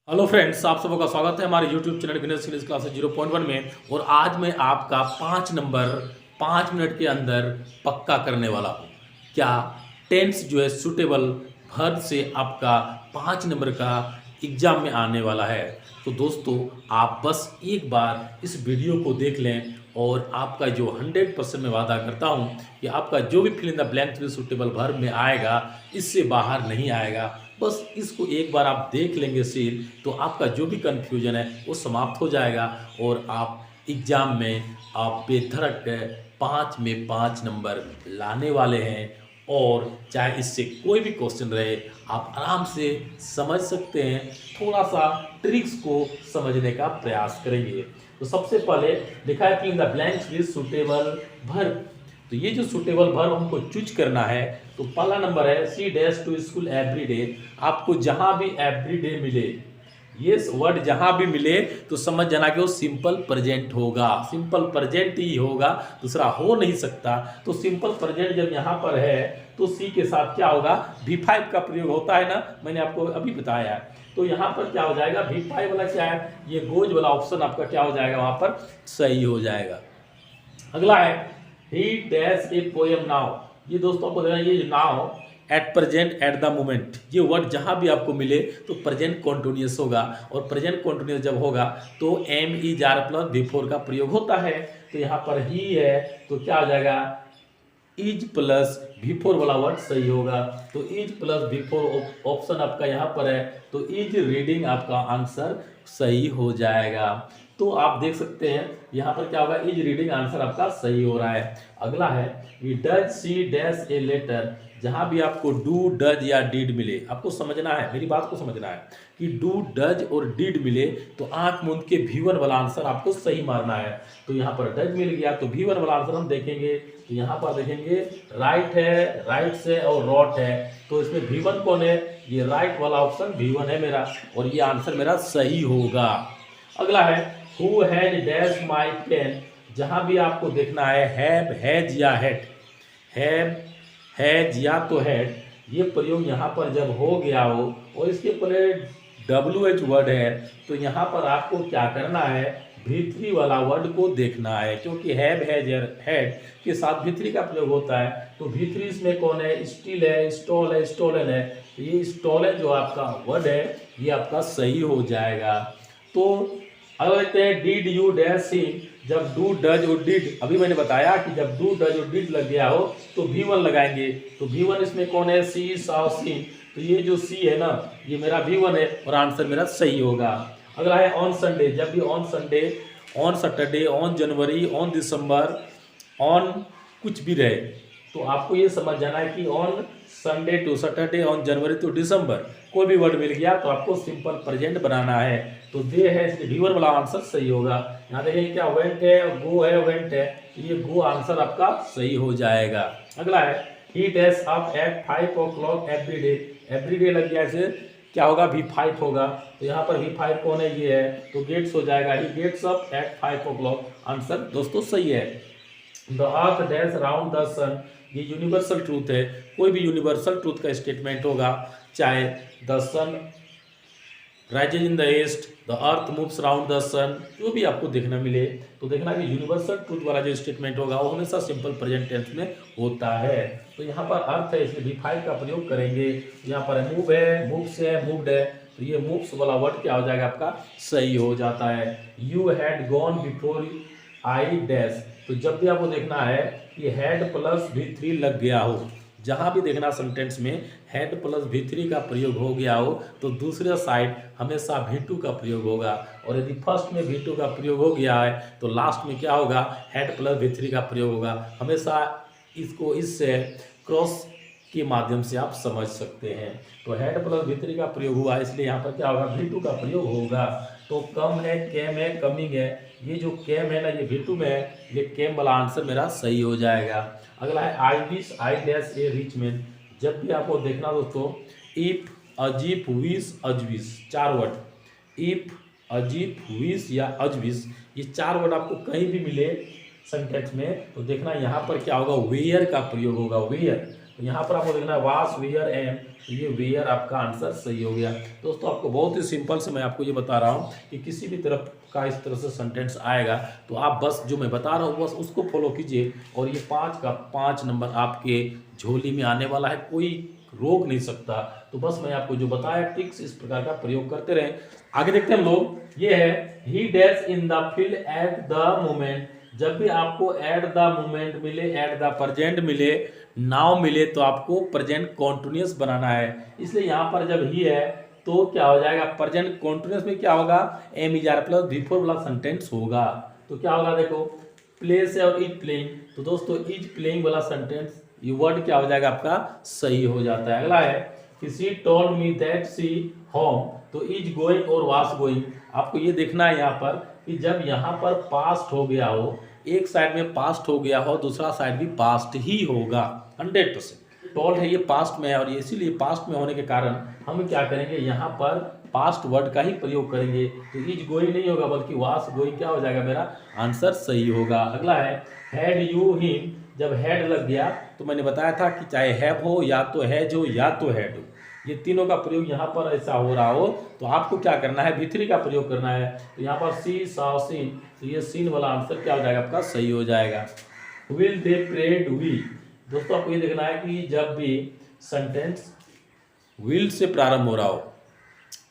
Hello friends, आप सबका का स्वागत है हमारे YouTube channel business skills classes 0.1 में। और आज मैं आपका 5 नंबर 5 मिनट के अंदर पक्का करने वाला हूँ। क्या टेंस जो है सूटेबल वर्ब से आपका 5 नंबर का एग्जाम में आने वाला है। तो दोस्तों, आप बस एक बार इस वीडियो को देख लें और आपका जो 100% मैं वादा करता हूँ कि आपका जो भी फिल इन द ब्लैंक में सूटेबल वर्ब में आएगा, इससे बाहर नहीं आएगा। बस इसको एक बार आप देख लेंगे सील, तो आपका जो भी कन्फ्यूजन है वो समाप्त हो जाएगा और आप एग्ज़ाम में आप बेधड़क 5 में 5 नंबर लाने वाले हैं। और चाहे इससे कोई भी क्वेश्चन रहे, आप आराम से समझ सकते हैं। थोड़ा सा ट्रिक्स को समझने का प्रयास करेंगे। तो सबसे पहले लिखा है fill in the blanks with suitable verb. तो ये जो सूटेबल वर्ब हमको चूज करना है, तो पहला नंबर है she dash to school every day. आपको जहां भी एवरी डे मिले, ये वर्ड जहां भी मिले तो समझ जाना कि वो सिंपल प्रेजेंट होगा, सिंपल प्रेजेंट ही होगा, दूसरा हो नहीं सकता। तो सिंपल प्रेजेंट जब यहाँ पर है तो सी के साथ क्या होगा, V5 का प्रयोग होता है ना, मैंने आपको अभी बताया है। तो यहाँ पर क्या हो जाएगा, V5 वाला क्या है, ये गोज वाला ऑप्शन आपका क्या हो जाएगा, वहां पर सही हो जाएगा। अगला है ही डैश ए पोएम नाउ। ये दोस्तों आपको देखना, ये now at present at the moment, ये वर्ड जहां भी आपको मिले तो प्रेजेंट कॉन्टिन्यूस होगा। और प्रेजेंट कॉन्टिन्यूस जब होगा तो am is are plus before का प्रयोग होता है। तो यहाँ पर ही है तो क्या हो जाएगा, इज प्लस बिफोर वाला वर्ड सही होगा। तो इज प्लस बिफोर ऑप्शन आपका यहाँ पर है, तो इज रीडिंग आपका आंसर सही हो जाएगा। तो आप देख सकते हैं यहाँ पर क्या होगा, इज रीडिंग आंसर आपका सही हो रहा है। अगला है does she dash a letter. जहां भी आपको डू डज या डिड मिले, आपको समझना है, मेरी बात को समझना है कि डू डज और डिड मिले तो आंख मूंद के V1 वाला आंसर आपको सही मारना है। तो यहाँ पर डज मिल गया तो V1 वाला आंसर हम देखेंगे। तो यहाँ पर देखेंगे राइट है, राइट से और रॉट है, तो इसमें V1 कौन है, ये राइट वाला ऑप्शन V1 है मेरा, और ये आंसर मेरा सही होगा। अगला है who had dash my pen. जहां भी आपको देखना है हैव, हैज या हैड, हैव, हैज या तो हैड, ये प्रयोग यहाँ पर जब हो गया हो और इसके पहले WH वर्ड है, तो यहाँ पर आपको क्या करना है, V3 वाला वर्ड को देखना है, क्योंकि हैव, हैज, हैड के साथ V3 का प्रयोग होता है। तो V3 इसमें कौन है, स्टील है, स्टॉल है, स्टोलन है। तो ये स्टोलन जो आपका वर्ड है ये आपका सही हो जाएगा। तो अगर कहते हैं डिड यू डैश सीन, जब डू डज और डिड, अभी मैंने बताया कि जब डू डज और डिड लग गया हो तो V1 लगाएंगे। तो V1 इसमें कौन है, सी सॉ सीन। तो ये जो सी है ना, ये मेरा V1 है और आंसर मेरा सही होगा। अगला है ऑन संडे। जब भी on Sunday, on Saturday, on January, on December, on कुछ भी रहे, तो आपको ये समझ जाना है कि on Sunday to Saturday, on January to December, कोई भी वर्ड मिल गया तो आपको सिंपल प्रेजेंट बनाना है। तो दे है, इसलिए V1 वाला आंसर सही होगा। यहाँ देखिए क्या वेंट है, गो है, वेंट है, तो ये गो आंसर आपका सही हो जाएगा। अगला है ही dash up at 5 o'clock every day. Every day लग गया, ऐसे क्या होगा, V5 होगा। तो यहाँ पर V5 कौन है, ये है, तो गेट्स हो जाएगा, he gets up at 5 o'clock। Answer दोस्तों सही है। The earth dash round the sun, ये यूनिवर्सल ट्रूथ है, कोई भी यूनिवर्सल ट्रूथ का स्टेटमेंट होगा, चाहे the sun rises in the east, the earth moves round the sun, जो भी आपको देखना मिले तो देखना कि यूनिवर्सल ट्रूथ वाला जो स्टेटमेंट होगा वो हमेशा सिंपल प्रेजेंट टेंस में होता है। तो यहाँ पर अर्थ है, इसलिए V5 का प्रयोग करेंगे। यहाँ पर मूव है, मूव्स है, मूव्ड है, तो ये मूव्स वाला वर्ड क्या हो जाएगा, आपका सही हो जाता है। You had gone before I dash. तो जब भी आपको देखना है कि हैड प्लस V3 लग गया हो, जहां भी देखना सेंटेंस में हैड प्लस V3 का प्रयोग हो गया हो, तो दूसरे साइड हमेशा V2 का प्रयोग होगा। और यदि फर्स्ट में V2 का प्रयोग हो गया है तो लास्ट में क्या होगा, हैड प्लस V3 का प्रयोग होगा। हमेशा इसको इससे क्रॉस के माध्यम से आप समझ सकते हैं। तो हैड प्लस V3 का प्रयोग हुआ, इसलिए यहाँ पर क्या होगा, V2 का प्रयोग होगा। तो कम है, केम है, कमिंग है, ये जो केम है ना, ये V2 में है, ये केम वाला आंसर मेरा सही हो जाएगा। अगला है I wish I dash A rich man. जब भी आपको देखना दोस्तों, इफ, अजीब, विश, अजविश, 4 वर्ड, इफ, अजीब, विश या अजविश, ये 4 वर्ड आपको कहीं भी मिले सेंटेंस में, तो देखना यहाँ पर क्या होगा, वेयर का प्रयोग होगा। वेयर, तो यहाँ पर आपको देखना है वास वेयर एम, तो ये वेयर आपका आंसर सही हो गया। दोस्तों आपको बहुत ही सिंपल से मैं आपको ये बता रहा हूँ कि किसी भी तरफ का इस तरह से सेंटेंस आएगा तो आप बस जो मैं बता रहा हूँ बस उसको फॉलो कीजिए और ये 5 का 5 नंबर आपके झोली में आने वाला है, कोई रोक नहीं सकता। तो बस मैं आपको जो बताया ट्रिक्स इस प्रकार का प्रयोग करते रहें। आगे देखते हैं हम लोग, ये है ही dash in the field at the moment. जब भी आपको एट द मोमेंट मिले, एट द प्रेजेंट मिले, नाउ मिले तो आपको प्रेजेंट कॉन्टिन्यूअस बनाना है। इसलिए यहाँ पर जब ही है तो क्या हो जाएगा, प्रेजेंट कॉन्टिन्यूअस में क्या होगा, am is are plus before वाला सेंटेंस होगा। तो क्या होगा देखो, प्ले से और इज प्लेइंग, तो दोस्तों इज प्लेइंग वाला सेंटेंस ये वर्ड क्या हो जाएगा आपका सही हो जाता है। अगला है कि she told me that she home, तो इज गोइंग और वाज गोइंग। आपको ये देखना है यहाँ पर कि जब यहाँ पर पास्ट हो गया हो, एक साइड में पास्ट हो गया हो, दूसरा साइड भी पास्ट ही होगा 100%। टोल्ड है ये पास्ट में है और ये इसीलिए पास्ट में होने के कारण हम क्या करेंगे, यहाँ पर पास्ट वर्ड का ही प्रयोग करेंगे। तो इज गोइंग नहीं होगा बल्कि वाज गोइंग क्या हो जाएगा, मेरा आंसर सही होगा। अगला है हैड यू हिम, जब हैड लग गया तो मैंने बताया था कि चाहे हैव हो या तो हैज हो या तो हैड हो, ये तीनों का प्रयोग यहाँ पर ऐसा हो रहा हो तो आपको क्या करना है, भी3 का प्रयोग करना है। तो यहाँ पर सी साव सीन, तो ये सीन वाला आंसर क्या हो जाएगा आपका सही हो जाएगा। विल दे प्रेड वी, दोस्तों आपको ये देखना है कि जब भी सेंटेंस विल से प्रारंभ हो रहा हो,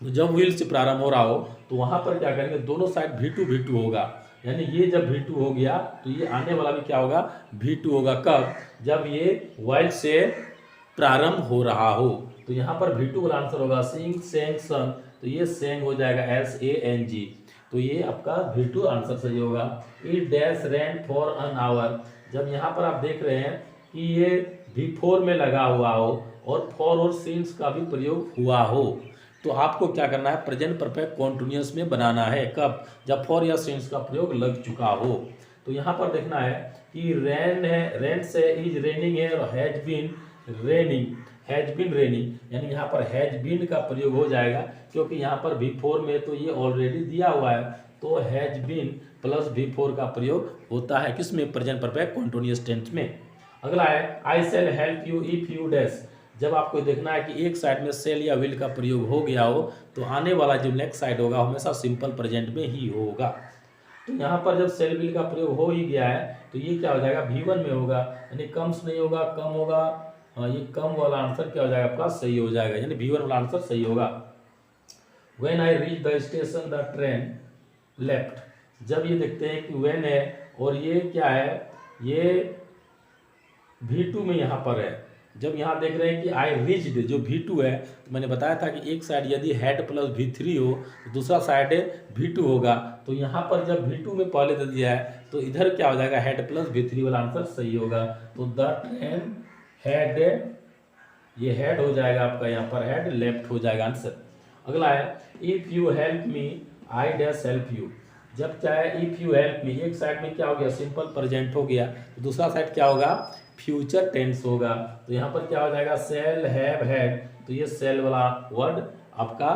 तो जब विल से प्रारंभ हो रहा हो तो वहां पर क्या करेंगे, दोनों साइड V2 होगा, यानी ये जब V2 हो गया तो ये आने वाला भी क्या होगा V2 होगा। कब, जब ये वाइल से प्रारंभ हो रहा हो। तो यहाँ पर V2 वाला आंसर होगा सिंग सेंग सन, तो ये सेंग हो जाएगा SANG, तो ये आपका V2 आंसर सही होगा। It dash rain for an hour, जब यहाँ पर आप देख रहे हैं कि ये V4 में लगा हुआ हो और फॉर और सिंस का भी प्रयोग हुआ हो तो आपको क्या करना है, प्रेजेंट परफेक्ट कॉन्टिन्यूअस में बनाना है। कब, जब फॉर या सिंस का प्रयोग लग चुका हो। तो यहाँ पर देखना है कि रेन है, रेन से इज रेनिंग है और has been raining, has been raining, यानी यहाँ पर हैज बीन का प्रयोग हो जाएगा क्योंकि यहाँ पर V4 में तो ये ऑलरेडी दिया हुआ है, तो हैज बीन प्लस V4 का प्रयोग होता है किसमें, प्रेजेंट परफेक्ट कॉन्टिन्यूअस टेंस में। अगला है I shall help you if you dash, जब आपको देखना है कि एक साइड में सेल या विल का प्रयोग हो गया हो तो आने वाला जो नेक्स्ट साइड होगा हमेशा सिंपल प्रेजेंट में ही होगा। तो यहाँ पर जब सेल विल का प्रयोग हो ही गया है तो ये क्या हो जाएगा V1 में होगा, यानी कम्स नहीं होगा, कम होगा। ये कम वाला आंसर क्या हो जाएगा आपका सही हो जाएगा, यानी V1 वाला आंसर सही होगा। When I reach the station the train left, जब ये देखते हैं कि व्हेन है और ये क्या है, ये V2 में यहाँ पर है। जब यहाँ देख रहे हैं कि आई रीच्ड जो V2 है, तो मैंने बताया था कि एक साइड यदि हेड प्लस V3 हो तो दूसरा साइड V2 होगा। तो यहाँ पर जब V2 में पहले दे दिया है तो इधर क्या हो जाएगा, हेड प्लस V3 वाला आंसर सही होगा। तो द ट्रेन हेड, ये हेड हो जाएगा आपका, यहाँ पर हेड लेफ्ट हो जाएगा आंसर। अगला है if you help me I dash help you, जब चाहे इफ यू हेल्प मी, एक साइड में क्या हो गया सिंपल प्रेजेंट हो गया तो दूसरा साइड क्या होगा फ्यूचर टेंस होगा। तो यहाँ पर क्या हो जाएगा सेल हैव हैड, तो ये सेल वाला वर्ड आपका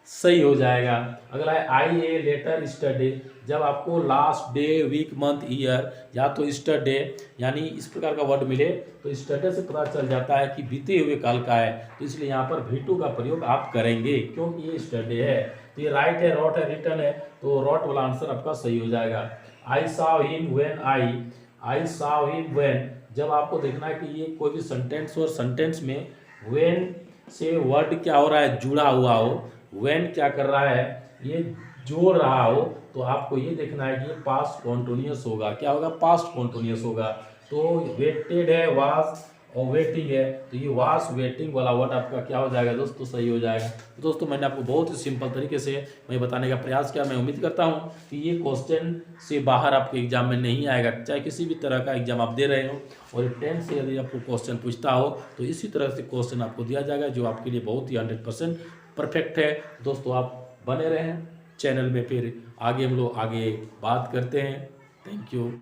सही हो जाएगा। अगला है आई ए लेटर स्टरडे, जब आपको last day week month year या तो स्टरडे यानी इस प्रकार का वर्ड मिले तो स्टरडे से पता चल जाता है कि बीते हुए काल का है, तो इसलिए यहाँ पर V2 का प्रयोग आप करेंगे क्योंकि ये स्टरडे है। तो ये राइट है, रॉट है, रिटर्न है, तो रॉट वाला आंसर आपका सही हो जाएगा। आई saw him when I saw him when, जब आपको देखना है कि ये कोई भी सेंटेंस और सेंटेंस में when से वर्ड क्या हो रहा है जुड़ा हुआ हो, when क्या कर रहा है ये जोड़ रहा हो, तो आपको ये देखना है कि ये पास्ट कॉन्टिन्यूअस होगा। क्या होगा, पास्ट कॉन्टिन्यूअस होगा। तो वेटेड है, वाज और वेटिंग है, तो ये वाज वेटिंग वाला वर्ड आपका क्या हो जाएगा दोस्तों सही हो जाएगा। तो दोस्तों मैंने आपको बहुत ही सिंपल तरीके से मैं बताने का प्रयास किया। मैं उम्मीद करता हूँ कि ये क्वेश्चन से बाहर आपके एग्जाम में नहीं आएगा, चाहे किसी भी तरह का एग्जाम आप दे रहे हो और 10 से यदि आपको क्वेश्चन पूछता हो तो इसी तरह से क्वेश्चन आपको दिया जाएगा जो आपके लिए बहुत ही 100% परफेक्ट है। दोस्तों आप बने रहें चैनल में, फिर आगे हम लोग आगे बात करते हैं। Thank you.